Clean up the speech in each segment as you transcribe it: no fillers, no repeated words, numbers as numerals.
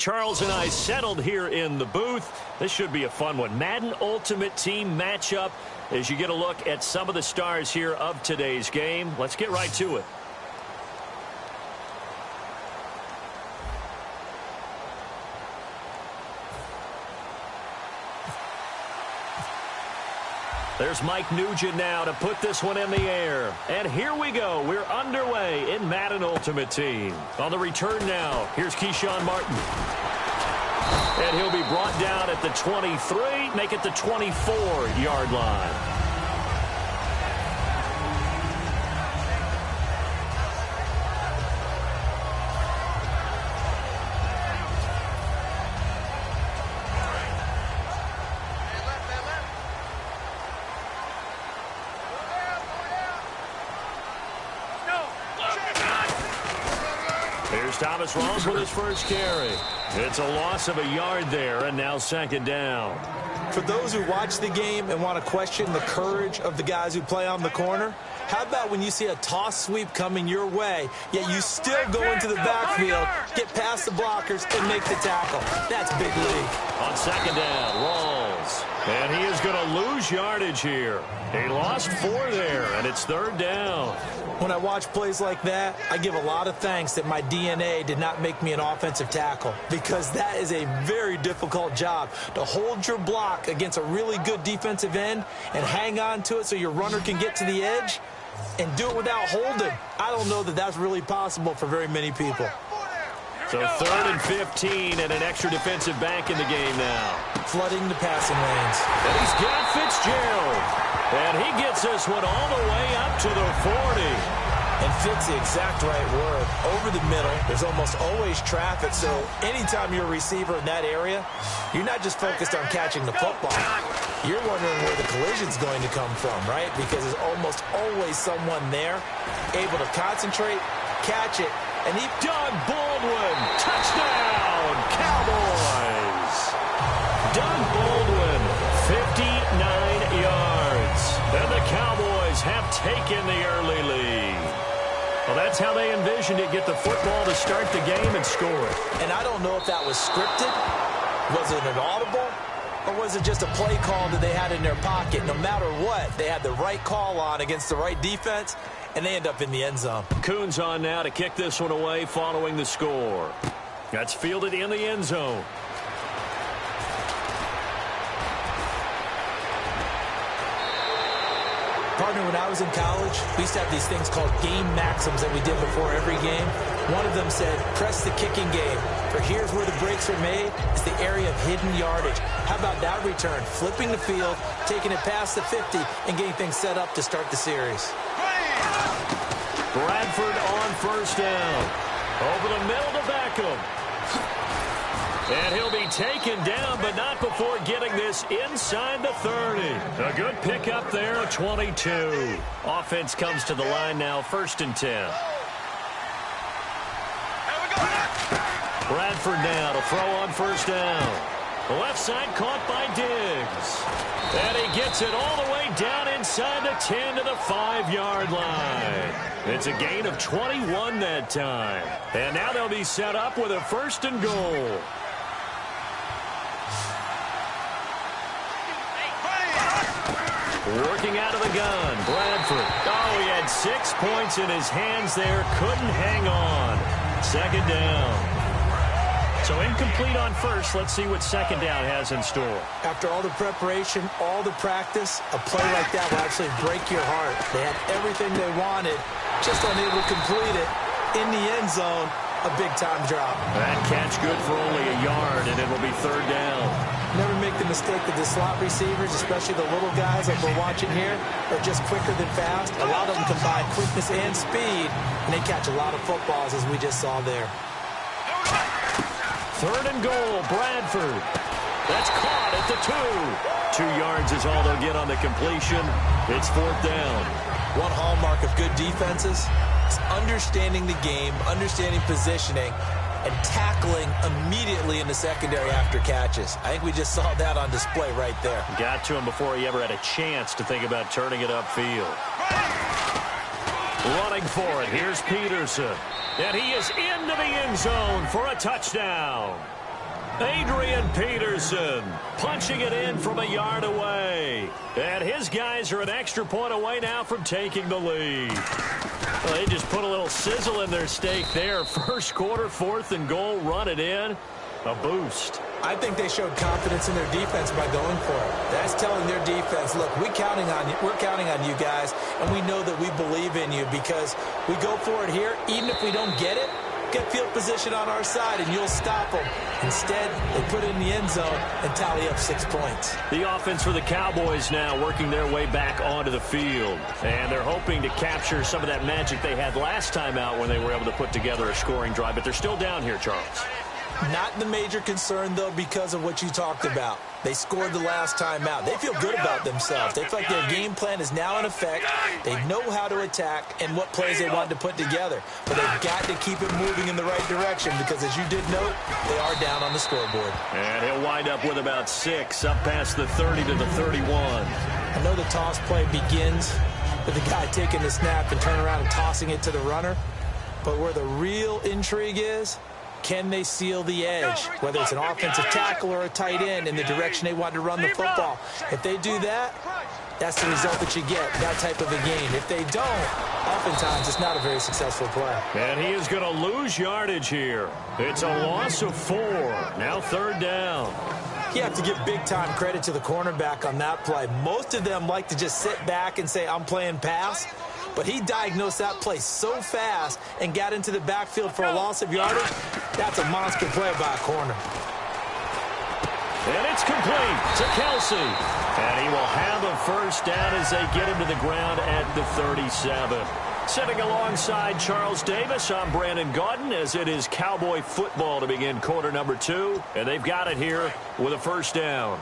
Charles and I settled here in the booth. This should be a fun one. Madden Ultimate Team matchup as you get a look at some of the stars here of today's game. Let's get right to it. There's Mike Nugent now to put this one in the air. And here we go. We're underway in Madden Ultimate Team. On the return now, here's Keyshawn Martin. And he'll be brought down at the 23, make it the 24-yard line. Thomas Rawls with his first carry. It's a loss of a yard there, and now second down. For those who watch the game and want to question the courage of the guys who play on the corner, how about when you see a toss sweep coming your way, yet you still go into the backfield, get past the blockers, and make the tackle? That's big league. On second down, Rawls. And he is going to lose yardage here. He lost 4 there, and it's third down. When I watch plays like that, I give a lot of thanks that my DNA did not make me an offensive tackle, because that is a very difficult job, to hold your block against a really good defensive end and hang on to it so your runner can get to the edge and do it without holding. I don't know that that's really possible for very many people. So third and 15 and an extra defensive back in the game now. Flooding the passing lanes. And he's got Fitzgerald. And he gets this one all the way up to the 40. And fits the exact right word. Over the middle, there's almost always traffic, so anytime you're a receiver in that area, you're not just focused on catching the football. You're wondering where the collision's going to come from, right? Because there's almost always someone there able to concentrate, catch it, and he... Doug Baldwin, touchdown, Cowboys. Doug Baldwin, 59 yards. And the Cowboys have taken the early lead. Well, that's how they envisioned it, get the football to start the game and score it. And I don't know if that was scripted. Was it an audible? Or was it just a play call that they had in their pocket? No matter what, they had the right call on against the right defense, and they end up in the end zone. Coons on now to kick this one away following the score. That's fielded in the end zone. Partner, when I was in college, we used to have these things called game maxims that we did before every game. One of them said, press the kicking game. For here's where the breaks are made. It's the area of hidden yardage. How about that return? Flipping the field, taking it past the 50, and getting things set up to start the series. Bradford on first down. Over the middle to Beckham. And he'll be taken down, but not before getting this inside the 30. A good pickup there, 22. Offense comes to the line now, 1st and 10. Bradford now to throw on first down. Left side caught by Diggs. And he gets it all the way down inside the 10 to the 5-yard line. It's a gain of 21 that time. And now they'll be set up with a 1st and goal. Working out of the gun, Bradford. Oh, he had 6 points in his hands there. Couldn't hang on. 2nd down. So incomplete on 1st. Let's see what 2nd down has in store. After all the preparation, all the practice, a play like that will actually break your heart. They had everything they wanted, just unable to complete it. In the end zone, a big-time drop. That catch good for only a yard, and it will be 3rd down. Never make the mistake that the slot receivers, especially the little guys like we're watching here, are just quicker than fast. A lot of them combine quickness and speed, and they catch a lot of footballs, as we just saw there. 3rd and goal, Bradford. That's caught at the 2. 2 yards is all they'll get on the completion. It's 4th down. One hallmark of good defenses is understanding the game, understanding positioning, and tackling immediately in the secondary after catches. I think we just saw that on display right there. Got to him before he ever had a chance to think about turning it upfield. Running for it, here's Peterson. And he is into the end zone for a touchdown. Adrian Peterson punching it in from a yard away. And his guys are an extra point away now from taking the lead. Well, they just put a little sizzle in their steak there. 1st quarter, 4th and goal, run it in. A boost. I think they showed confidence in their defense by going for it. That's telling their defense, look, we're counting on you guys, and we know that we believe in you because we go for it here. Even if we don't get it, get field position on our side, and you'll stop them. Instead, they put it in the end zone and tally up 6 points. The offense for the Cowboys now working their way back onto the field. And they're hoping to capture some of that magic they had last time out when they were able to put together a scoring drive. But they're still down here, Charles. Not the major concern, though, because of what you talked about. They scored the last time out. They feel good about themselves. They feel like their game plan is now in effect. They know how to attack and what plays they want to put together. But they've got to keep it moving in the right direction because, as you did note, they are down on the scoreboard. And he'll wind up with about 6 up past the 30 to the 31. I know the toss play begins with the guy taking the snap and turning around and tossing it to the runner. But where the real intrigue is, can they seal the edge, whether it's an offensive tackle or a tight end, in the direction they want to run the football? If they do that, that's the result that you get, that type of a game. If they don't, oftentimes it's not a very successful play. And he is going to lose yardage here. It's a loss of 4. Now 3rd down. You have to give big-time credit to the cornerback on that play. Most of them like to just sit back and say, I'm playing pass. But he diagnosed that play so fast and got into the backfield for a loss of yardage. That's a monster play by a corner. And it's complete to Kelsey. And he will have a 1st down as they get him to the ground at the 37. Sitting alongside Charles Davis, I'm Brandon Gaudin, as it is Cowboy football to begin quarter number 2. And they've got it here with a 1st down.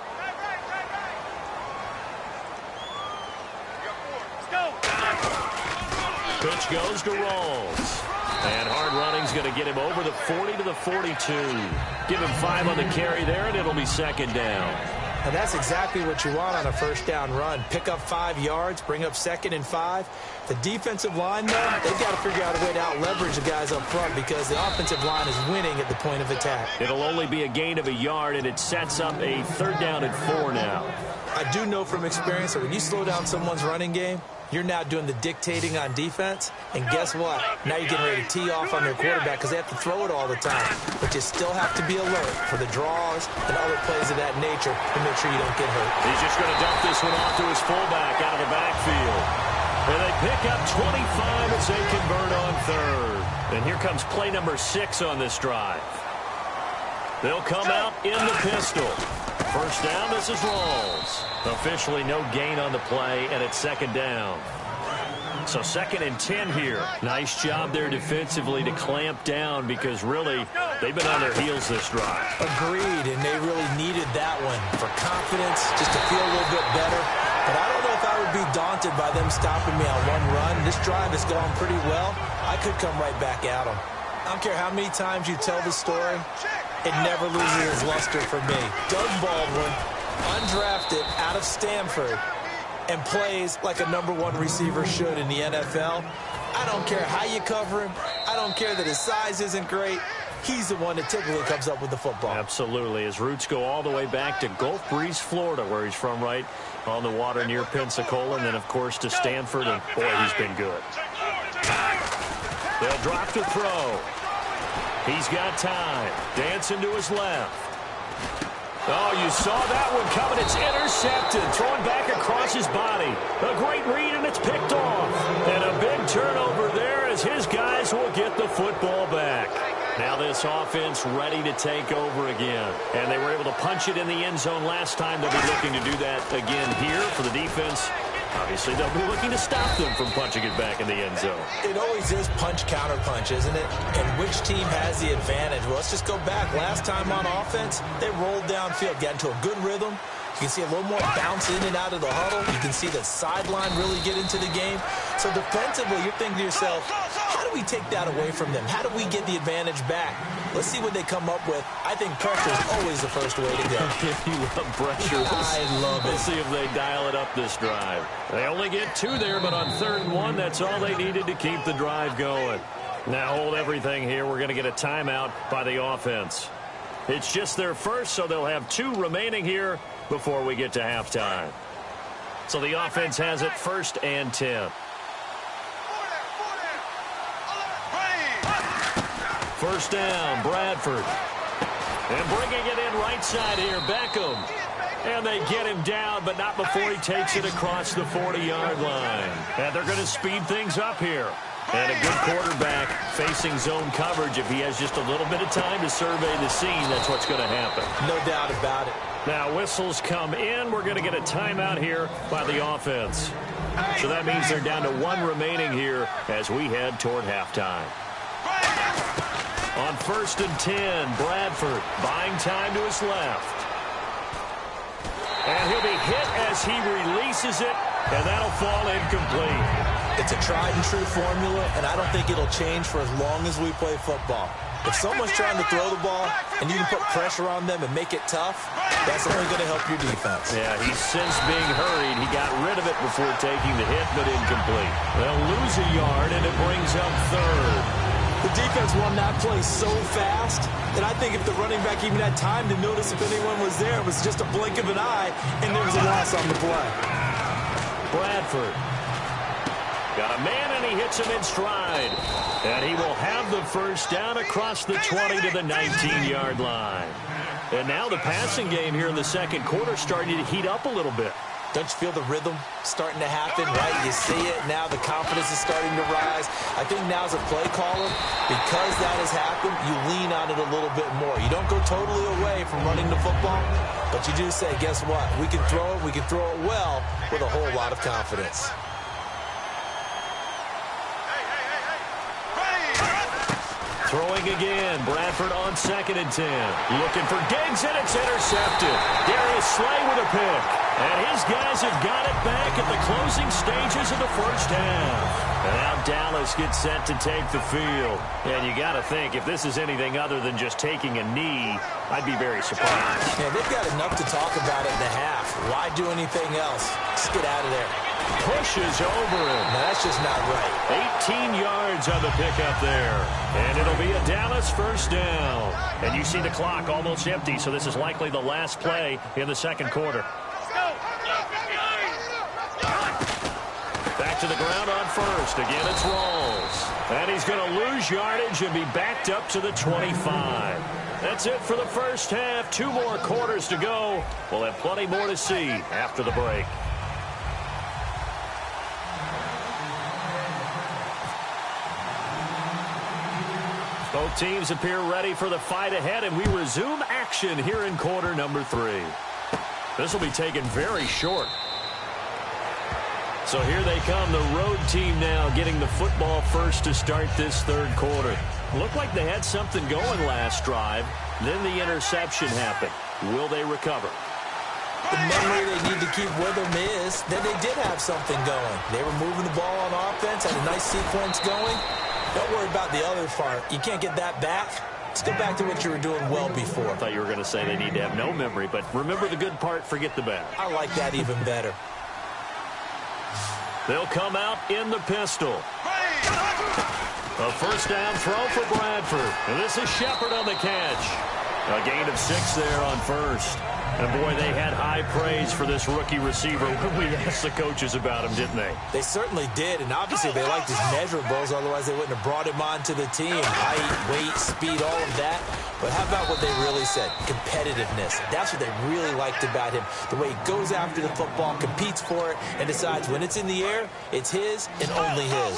Pitch goes to Rawls. And hard running's going to get him over the 40 to the 42. Give him 5 on the carry there, and it'll be 2nd down. And that's exactly what you want on a 1st down run. Pick up 5 yards, bring up 2nd and 5. The defensive line, though, they've got to figure out a way to out-leverage the guys up front because the offensive line is winning at the point of attack. It'll only be a gain of a yard, and it sets up a 3rd down at 4 now. I do know from experience that when you slow down someone's running game, you're now doing the dictating on defense, and guess what? Now you're getting ready to tee off on their quarterback because they have to throw it all the time. But you still have to be alert for the draws and other plays of that nature to make sure you don't get hurt. He's just going to dump this one off to his fullback out of the backfield. And they pick up 25 as they convert on 3rd. And here comes play number 6 on this drive. They'll come out in the pistol. 1st down, this is Rawls. Officially no gain on the play, and it's 2nd down. So 2nd and 10 here. Nice job there defensively to clamp down because really they've been on their heels this drive. Agreed, and they really needed that one for confidence, just to feel a little bit better. But I don't know if I would be daunted by them stopping me on one run. This drive has gone pretty well. I could come right back at them. I don't care how many times you tell the story. it never loses its luster for me. Doug Baldwin, undrafted out of Stanford, and plays like a #1 receiver should in the NFL. I don't care how you cover him. I don't care that his size isn't great. He's the one that typically comes up with the football. Absolutely. His roots go all the way back to Gulf Breeze, Florida, where he's from, right on the water near Pensacola, and then, of course, to Stanford, and, boy, he's been good. They'll drop to throw. He's got time. Dancing to his left. Oh, you saw that one coming. It's intercepted. Thrown back across his body. A great read, and it's picked off. And a big turnover there as his guys will get the football back. Now this offense ready to take over again. And they were able to punch it in the end zone last time. They'll be looking to do that again here for the defense. Obviously, they'll be looking to stop them from punching it back in the end zone. It always is punch-counter-punch, isn't it? And which team has the advantage? Well, let's just go back. Last time on offense, they rolled downfield, got into a good rhythm. You can see a little more bounce in and out of the huddle. You can see the sideline really get into the game. So defensively, you're thinking to yourself, how do we take that away from them? How do we get the advantage back? Let's see what they come up with. I think pressure is always the first way to go. You love pressure. I love it. We'll see if they dial it up this drive. They only get 2 there, but on 3rd and 1, that's all they needed to keep the drive going. Now hold everything here. We're going to get a timeout by the offense. It's just their first, so they'll have 2 remaining here before we get to halftime. So the offense has it 1st and 10. First down, Bradford. And bringing it in right side here, Beckham. And they get him down, but not before he takes it across the 40-yard line. And they're going to speed things up here. And a good quarterback facing zone coverage. If he has just a little bit of time to survey the scene, that's what's going to happen. No doubt about it. Now whistles come in. We're going to get a timeout here by the offense. So that means they're down to 1 remaining here as we head toward halftime. On 1st and 10, Bradford buying time to his left. And he'll be hit as he releases it, and that'll fall incomplete. It's a tried-and-true formula, and I don't think it'll change for as long as we play football. If someone's trying to throw the ball and you can put pressure on them and make it tough, that's only going to help your defense. Yeah, he's since being hurried. He got rid of it before taking the hit, but incomplete. They'll lose a yard, and it brings up 3rd. The defense won that play so fast that I think if the running back even had time to notice if anyone was there, it was just a blink of an eye, and there was a loss on the play. Bradford. Got a man, and he hits him in stride. And he will have the first down across the 20 to the 19-yard line. And now the passing game here in the second quarter starting to heat up a little bit. Don't you feel the rhythm starting to happen, right? You see it. Now the confidence is starting to rise. I think now as a play caller, because that has happened, you lean on it a little bit more. You don't go totally away from running the football, but you do say, guess what? We can throw it. We can throw it well with a whole lot of confidence. Throwing again, Bradford on 2nd and 10. Looking for Diggs, and it's intercepted. Darius Slay with a pick. And his guys have got it back at the closing stages of the first half. And now Dallas gets set to take the field. And you got to think, if this is anything other than just taking a knee, I'd be very surprised. Yeah, they've got enough to talk about in the half. Why do anything else? Just get out of there. Pushes over him. Now, that's just not right. 18 yards on the pickup there. And it'll be a Dallas first down. And you see the clock almost empty, so this is likely the last play in the second quarter. Back to the ground on 1st. Again, it's Rawls. And he's going to lose yardage and be backed up to the 25. That's it for the first half. 2 more quarters to go. We'll have plenty more to see after the break. Both teams appear ready for the fight ahead, and we resume action here in quarter number 3. This will be taken very short. So here they come, the road team now getting the football first to start this third quarter. Looked like they had something going last drive. Then the interception happened. Will they recover? The memory they need to keep with them is that they did have something going. They were moving the ball on offense, had a nice sequence going. Don't worry about the other part. You can't get that back. Let's go back to what you were doing well before. I thought you were going to say they need to have no memory, but remember the good part, forget the bad. I like that even better. They'll come out in the pistol. A first down throw for Bradford. And this is Shepard on the catch. A gain of 6 there on first. And, boy, they had high praise for this rookie receiver when we asked the coaches about him, didn't they? They certainly did, and obviously they liked his measurables, otherwise they wouldn't have brought him onto the team. Height, weight, speed, all of that. But how about what they really said? Competitiveness. That's what they really liked about him. The way he goes after the football, competes for it, and decides when it's in the air, it's his and only his.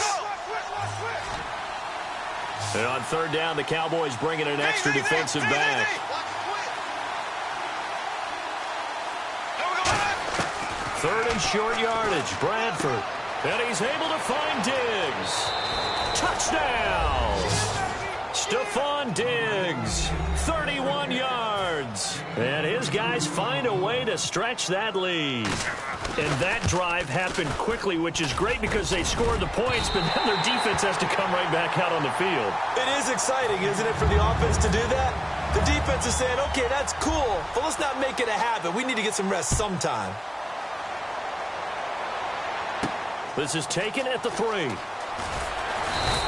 And on third down, the Cowboys bring in an extra defensive back. Third and short yardage, Bradford. And he's able to find Diggs. Touchdown! Stephon Diggs, 31 yards. And his guys find a way to stretch that lead. And that drive happened quickly, which is great because they scored the points, but then their defense has to come right back out on the field. It is exciting, isn't it, for the offense to do that? The defense is saying, okay, that's cool, but let's not make it a habit. We need to get some rest sometime. This is taken at the 3.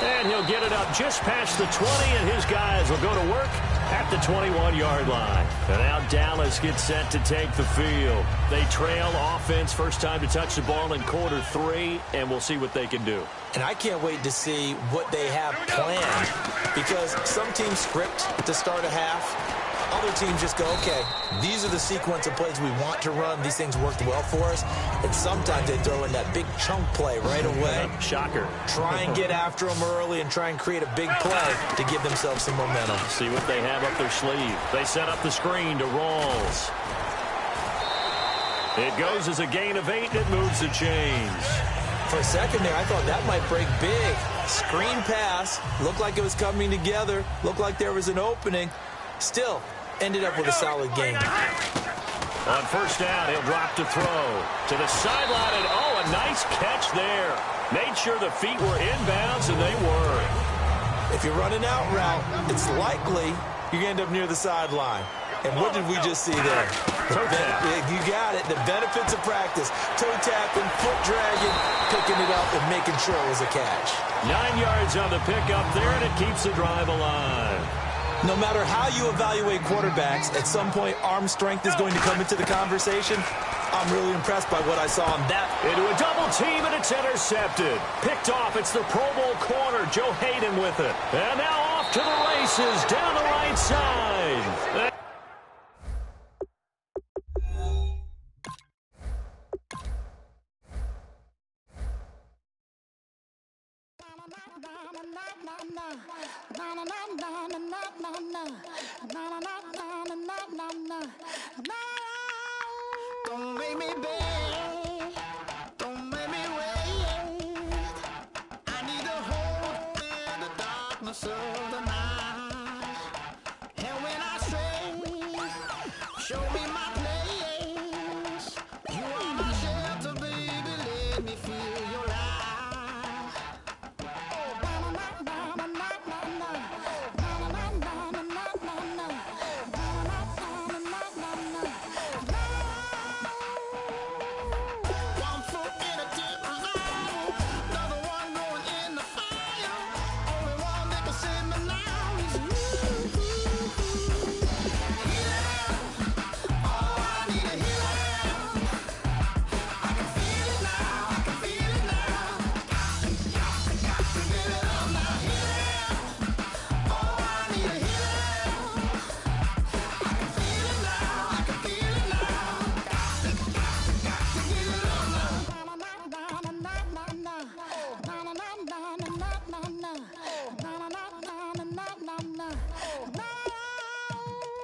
And he'll get it up just past the 20, and his guys will go to work at the 21-yard line. And now Dallas gets set to take the field. They trail offense, first time to touch the ball in quarter 3, and we'll see what they can do. And I can't wait to see what they have planned, because some teams script to start a half. Other teams just go, okay, these are the sequence of plays we want to run. These things worked well for us. And sometimes they throw in that big chunk play right away. Shocker. Try and get after them early and try and create a big play to give themselves some momentum. See what they have up their sleeve. They set up the screen to Rawls. It goes as a gain of 8, and it moves the chains. For a second there, I thought that might break big. Screen pass. Looked like it was coming together. Looked like there was an opening. Still, ended up with a solid game. On first down, he'll drop to throw. To the sideline, and oh, a nice catch there. Made sure the feet were inbounds, and they were. If you're running out route, it's likely you're going to end up near the sideline. And what did we just see there? Toe tap. You got it. The benefits of practice. Toe tapping, foot dragging, picking it up, and making sure it was a catch. 9 yards on the pickup there, and it keeps the drive alive. No matter how you evaluate quarterbacks, at some point arm strength is going to come into the conversation. I'm really impressed by what I saw on that. Into a double team, and it's intercepted. Picked off. It's the Pro Bowl corner, Joe Hayden with it. And now off to the races down the right side. Don't make me beg, don't make me wait. I need to hold in the darkness of the night. And when I stray, show me my place. You are my shelter, baby, let me feel your light.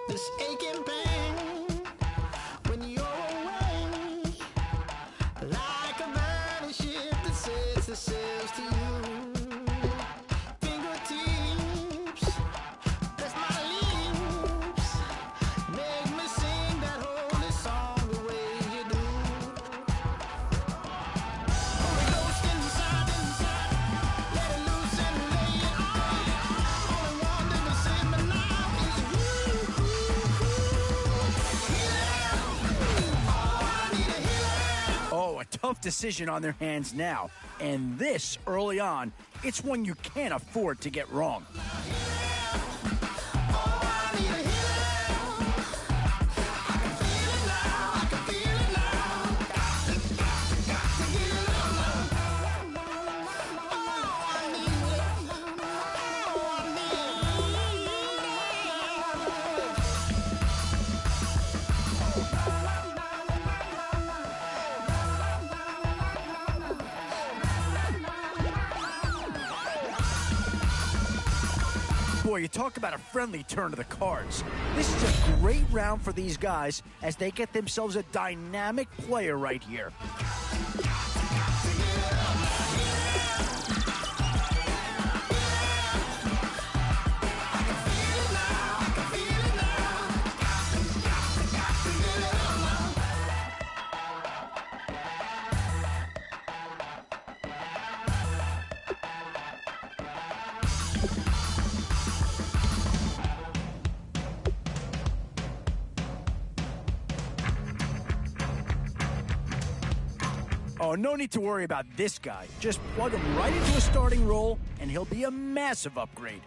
This aching pain when you're away, like a burning ship that sets the sails to you. Fingertips, press my lips, make me sing that holy song the way you do. Holy Ghost inside, let it loose and lay it on. Only one that can save me now. tough decision on their hands now, and this early on, it's one you can't afford to get wrong. Boy, you talk about a friendly turn of the cards. This is a great round for these guys as they get themselves a dynamic player right here. Oh, no need to worry about this guy. Just plug him right into a starting role, and he'll be a massive upgrade.